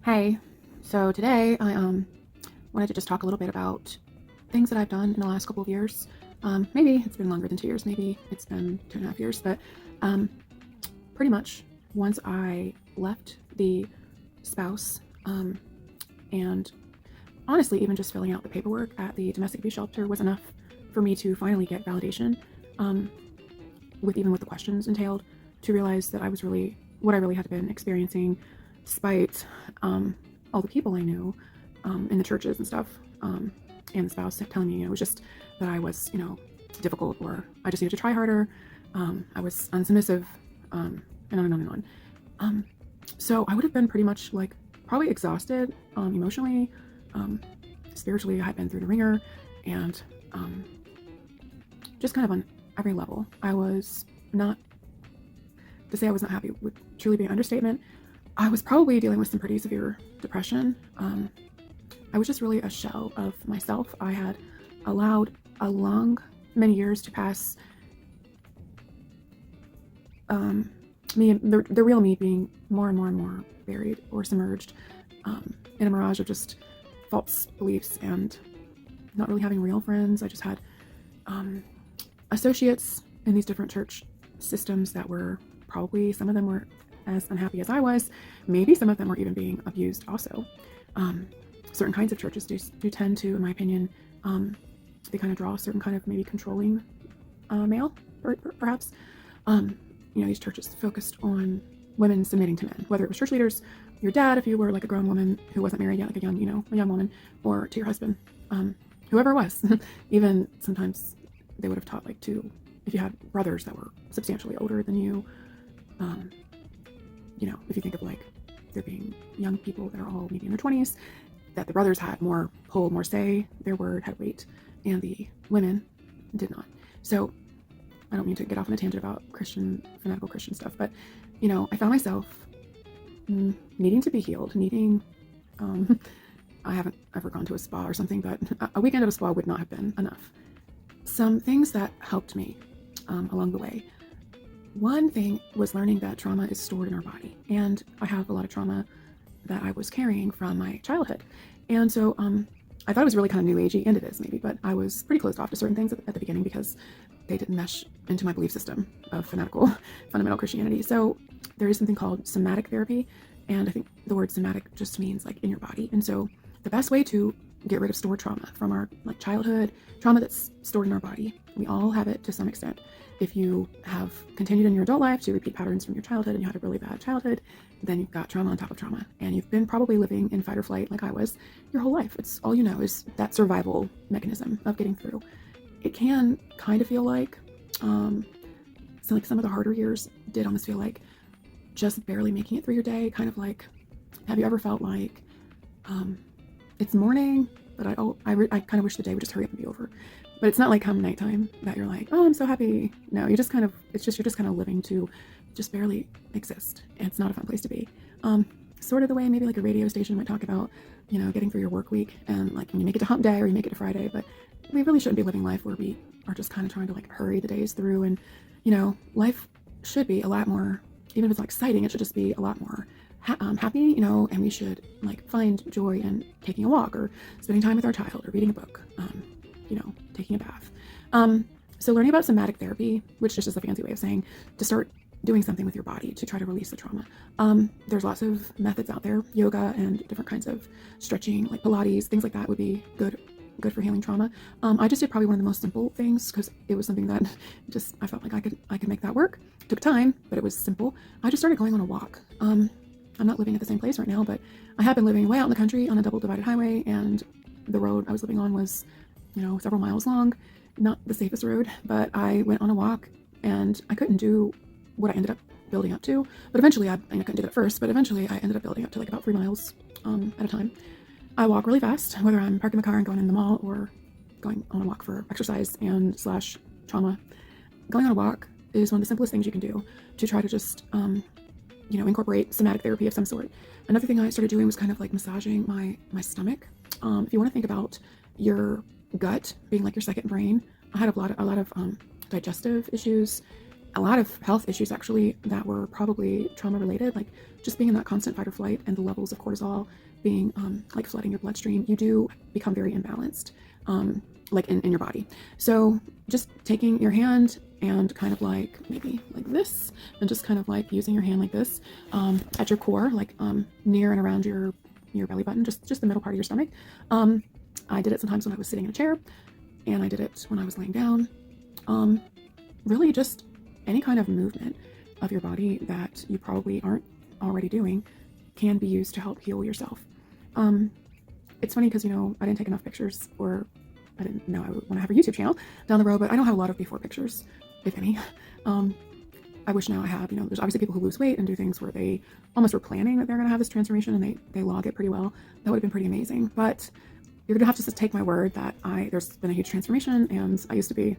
Hey, so today I wanted to just talk a little bit about things that I've done in the last couple of years. Maybe it's been longer than 2 years, maybe it's been 2.5 years, but um, pretty much once I left the spouse, and honestly, even just filling out the paperwork at the domestic abuse shelter was enough for me to finally get validation, um, with the questions entailed, to realize that I was really what I really had been experiencing, despite all the people I knew in the churches and stuff, and the spouse telling me it was just that I was, difficult, or I just needed to try harder. I was unsubmissive, and on and on and on. So I would have been pretty much like probably exhausted, emotionally, um, spiritually. I had been through the ringer, and just kind of on every level. I was not, to say I was not happy would truly be an understatement. I was probably dealing with some pretty severe depression. I was just really a shell of myself. I had allowed many years to pass, the real me being more and more and more buried or submerged in a mirage of just false beliefs and not really having real friends. I just had associates in these different church systems that were probably, some of them were as unhappy as I was. Maybe some of them were even being abused also. Certain kinds of churches do tend to, in my opinion, they kind of draw a certain kind of maybe controlling male, perhaps. These churches focused on women submitting to men, whether it was church leaders, your dad, if you were like a grown woman who wasn't married yet, like a young woman, or to your husband, whoever it was. Even sometimes they would have taught if you had brothers that were substantially older than you, if you think of there being young people that are all maybe in their 20s, that the brothers had more pull, more say, their word had weight, and the women did not. So I don't mean to get off on a tangent about fanatical Christian stuff, but I found myself needing to be healed, I haven't ever gone to a spa or something, but a weekend at a spa would not have been enough. Some things that helped me along the way. One thing was learning that trauma is stored in our body, and I have a lot of trauma that I was carrying from my childhood. And so I thought it was really kind of new agey, and it is maybe, but I was pretty closed off to certain things at the beginning because they didn't mesh into my belief system of fundamental Christianity. So there is something called somatic therapy, and I think the word somatic just means in your body. And so the best way to get rid of stored trauma from our childhood, trauma that's stored in our body, we all have it to some extent. If you have continued in your adult life to repeat patterns from your childhood and you had a really bad childhood, then you've got trauma on top of trauma, and you've been probably living in fight or flight like I was your whole life. It's all you know is that survival mechanism of getting through. It can kind of feel like some of the harder years did almost feel like just barely making it through your day. Kind of like, have you ever felt like it's morning, but I kind of wish the day would just hurry up and be over. But it's not like come nighttime that you're like, oh, I'm so happy. No, you're just kind of living to just barely exist. And it's not a fun place to be. Sort of the way maybe a radio station might talk about, getting through your work week and when you make it to hump day or you make it to Friday. But we really shouldn't be living life where we are just kind of trying to hurry the days through. And, life should be a lot more, even if it's not exciting, it should just be a lot more happy, and we should find joy in taking a walk or spending time with our child or reading a book, taking a bath. So learning about somatic therapy, which just is a fancy way of saying to start doing something with your body to try to release the trauma. There's lots of methods out there, yoga and different kinds of stretching, like Pilates, things like that would be good for healing trauma. I just did probably one of the most simple things because it was something that I felt like I could make that work. It took time, but it was simple. I just started going on a walk. I'm not living at the same place right now, but I have been living way out in the country on a double divided highway, and the road I was living on was, several miles long. Not the safest road, but I went on a walk, and I couldn't do what I ended up building up to. But eventually, I couldn't do that first, but eventually I ended up building up to about 3 miles at a time. I walk really fast, whether I'm parking the car and going in the mall or going on a walk for exercise and / trauma. Going on a walk is one of the simplest things you can do to try to just, incorporate somatic therapy of some sort. Another thing I started doing was kind of massaging my stomach. If you want to think about your gut being your second brain, I had a lot of digestive issues. a lot of health issues actually that were probably trauma related, like just being in that constant fight or flight and the levels of cortisol being like flooding your bloodstream, you do become very imbalanced, like in your body. So just taking your hand and kind of like maybe like this, and just kind of like using your hand like this at your core, like near and around your belly button, just the middle part of your stomach. I did it sometimes when I was sitting in a chair, and I did it when I was laying down. Really just any kind of movement of your body that you probably aren't already doing can be used to help heal yourself. It's funny because, I didn't take enough pictures, or I didn't know I would want to have a YouTube channel down the road, but I don't have a lot of before pictures, if any. I wish now I have, there's obviously people who lose weight and do things where they almost were planning that they're going to have this transformation, and they log it pretty well. That would have been pretty amazing. But you're going to have to just take my word that there's been a huge transformation, and I used to be,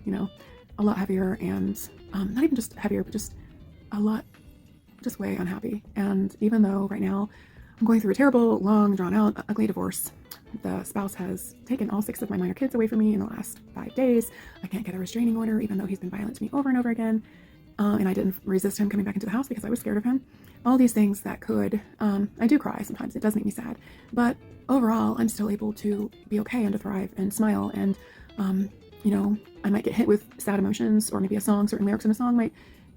a lot heavier, and not even just heavier, but just a lot, just way unhappy. And even though right now I'm going through a terrible, long, drawn out, ugly divorce, the spouse has taken all 6 of my minor kids away from me in the last 5 days. I can't get a restraining order, even though he's been violent to me over and over again. And I didn't resist him coming back into the house because I was scared of him. All these things that could, I do cry sometimes. It does make me sad. But overall, I'm still able to be okay and to thrive and smile. And, I might get hit with sad emotions, or maybe a song, certain lyrics in a song might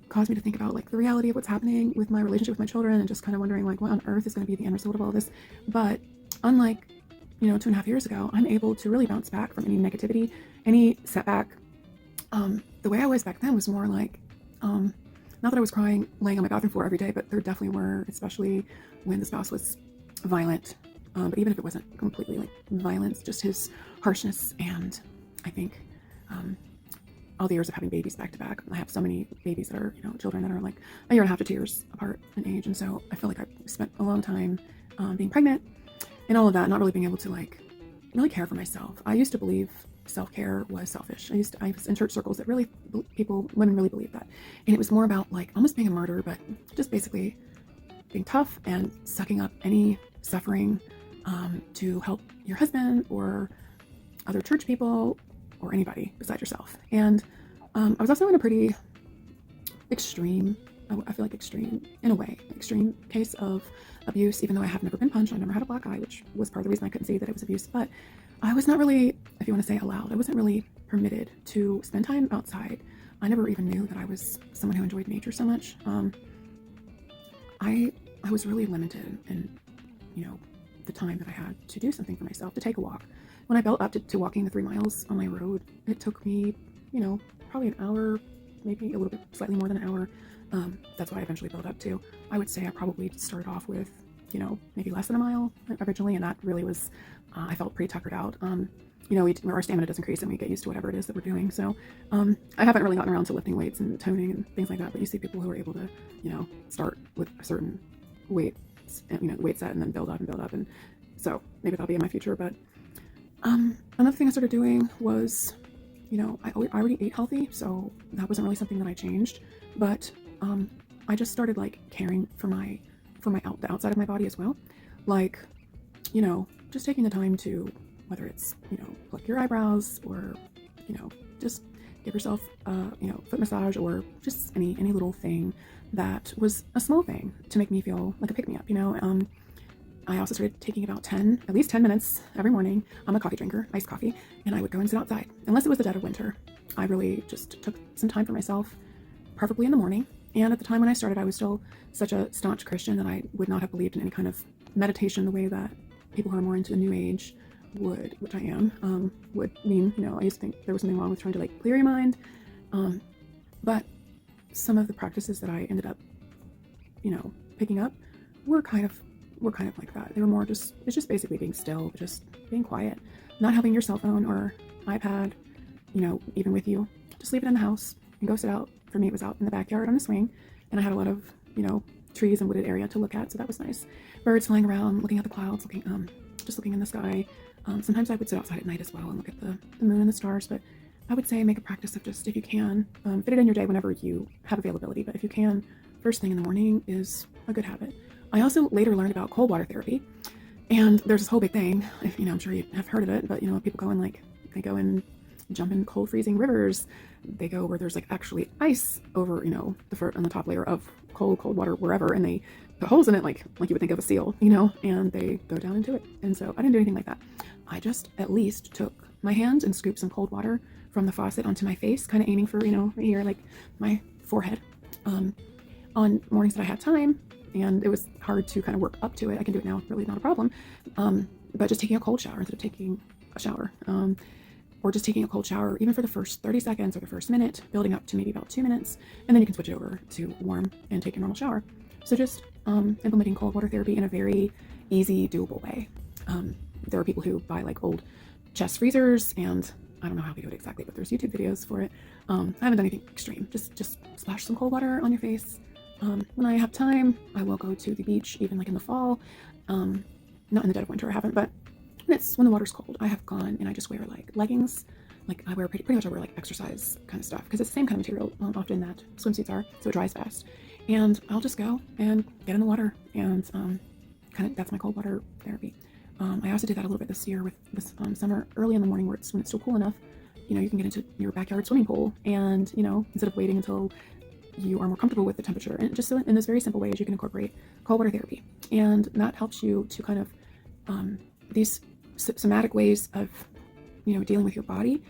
cause me to think about like the reality of what's happening with my relationship with my children, and just kind of wondering like what on earth is going to be the end result of all this. But unlike, 2.5 years ago, I'm able to really bounce back from any negativity, any setback. The way I was back then was more like, not that I was crying laying on my bathroom floor every day, but there definitely were, especially when the spouse was violent. But even if it wasn't completely like violence, just his harshness. And I think all the years of having babies back to back, I have so many babies that are, children that are like a year and a half to 2 years apart in age. And so I feel like I've spent a long time being pregnant and all of that, not really being able to like really care for myself. I used to believe self-care was selfish. I was in church circles that really women really believed that. And it was more about like almost being a martyr, but just basically being tough and sucking up any suffering to help your husband or other church people or anybody besides yourself. And I was also in a pretty extreme, I feel like extreme in a way, extreme case of abuse, even though I have never been punched. I never had a black eye, which was part of the reason I couldn't see that it was abuse. But I was not really, if you want to say allowed, I wasn't really permitted to spend time outside. I never even knew that I was someone who enjoyed nature so much. I was really limited in, the time that I had to do something for myself, to take a walk. When I built up to walking the 3 miles on my road, it took me, probably an hour, maybe a little bit, slightly more than an hour. That's what I eventually built up to. I would say I probably started off with, maybe less than a mile originally, and that really was, I felt pretty tuckered out. Our stamina does increase and we get used to whatever it is that we're doing. So I haven't really gotten around to lifting weights and toning and things like that, but you see people who are able to, start with a certain weight, weight set, and then build up and build up. And so maybe that'll be in my future. But another thing I started doing was, I already ate healthy, so that wasn't really something that I changed. But I just started like caring for the outside of my body as well. Like, just taking the time to, whether it's, pluck your eyebrows, or, just give yourself foot massage, or just any little thing that was a small thing to make me feel like a pick-me-up. I also started taking about at least 10 minutes every morning. I'm a coffee drinker, iced coffee, and I would go and sit outside. Unless it was the dead of winter, I really just took some time for myself, preferably in the morning. And at the time when I started, I was still such a staunch Christian that I would not have believed in any kind of meditation the way that people who are more into the New Age would, which I am, would mean. I used to think there was something wrong with trying to like clear your mind. But some of the practices that I ended up, picking up were kind of like that. They were more it's just basically being still, just being quiet, not having your cell phone or iPad, even with you. Just leave it in the house and go sit out. For me, it was out in the backyard on a swing, and I had a lot of, trees and wooded area to look at, so that was nice. Birds flying around, looking at the clouds, just looking in the sky. Sometimes I would sit outside at night as well and look at the moon and the stars, but I would say make a practice of just, if you can, fit it in your day whenever you have availability, but if you can, first thing in the morning is a good habit. I also later learned about cold water therapy, and there's this whole big thing, I'm sure you have heard of it, but people go in they go in jump in cold freezing rivers. They go where there's like actually ice over, on the top layer of cold water wherever, and they put holes in it like you would think of a seal, and they go down into it. And so I didn't do anything like that. I just at least took my hand and scooped some cold water from the faucet onto my face, kind of aiming for, right here, like my forehead. On mornings that I had time, and it was hard to kind of work up to it. I can do it now, really not a problem. But just taking a cold shower instead of taking a shower, or just taking a cold shower, even for the first 30 seconds or the first minute, building up to maybe about 2 minutes, and then you can switch over to warm and take your normal shower. So just implementing cold water therapy in a very easy, doable way. There are people who buy like old chest freezers, and I don't know how they do it exactly, but there's YouTube videos for it. I haven't done anything extreme. Just splash some cold water on your face. When I have time, I will go to the beach, even like in the fall. Not in the dead of winter, I haven't, but when the water's cold, I have gone and I just wear like leggings. Like I wear pretty much like exercise kind of stuff, because it's the same kind of material often that swimsuits are, so it dries fast. And I'll just go and get in the water, and that's my cold water therapy. I also did that a little bit this year with this summer, early in the morning, when it's still cool enough. You can get into your backyard swimming pool, and instead of waiting until you are more comfortable with the temperature, and just so in this very simple ways, you can incorporate cold water therapy, and that helps you to kind of these somatic ways of dealing with your body,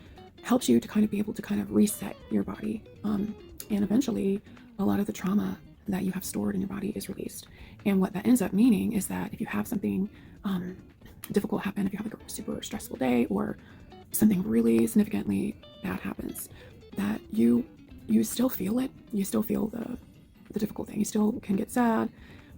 helps you to kind of be able to kind of reset your body, and eventually a lot of the trauma that you have stored in your body is released. And what that ends up meaning is that if you have something difficult happen, if you have like a super stressful day, or something really significantly bad happens, that you still feel it, you still feel the difficult thing, you still can get sad,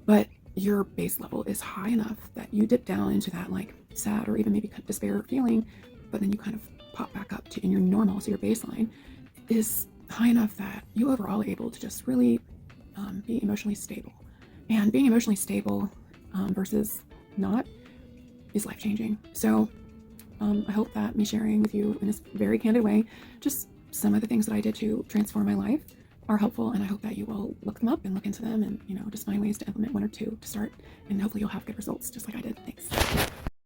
but your base level is high enough that you dip down into that like sad or even maybe despair feeling, but then you kind of pop back up to in your normal. So your baseline is high enough that you overall are able to just really be emotionally stable. And being emotionally stable versus not is life-changing. So I hope that me sharing with you in this very candid way just some of the things that I did to transform my life are helpful, and I hope that you will look them up and look into them, and just find ways to implement one or two to start, and hopefully you'll have good results just like I did. Thanks.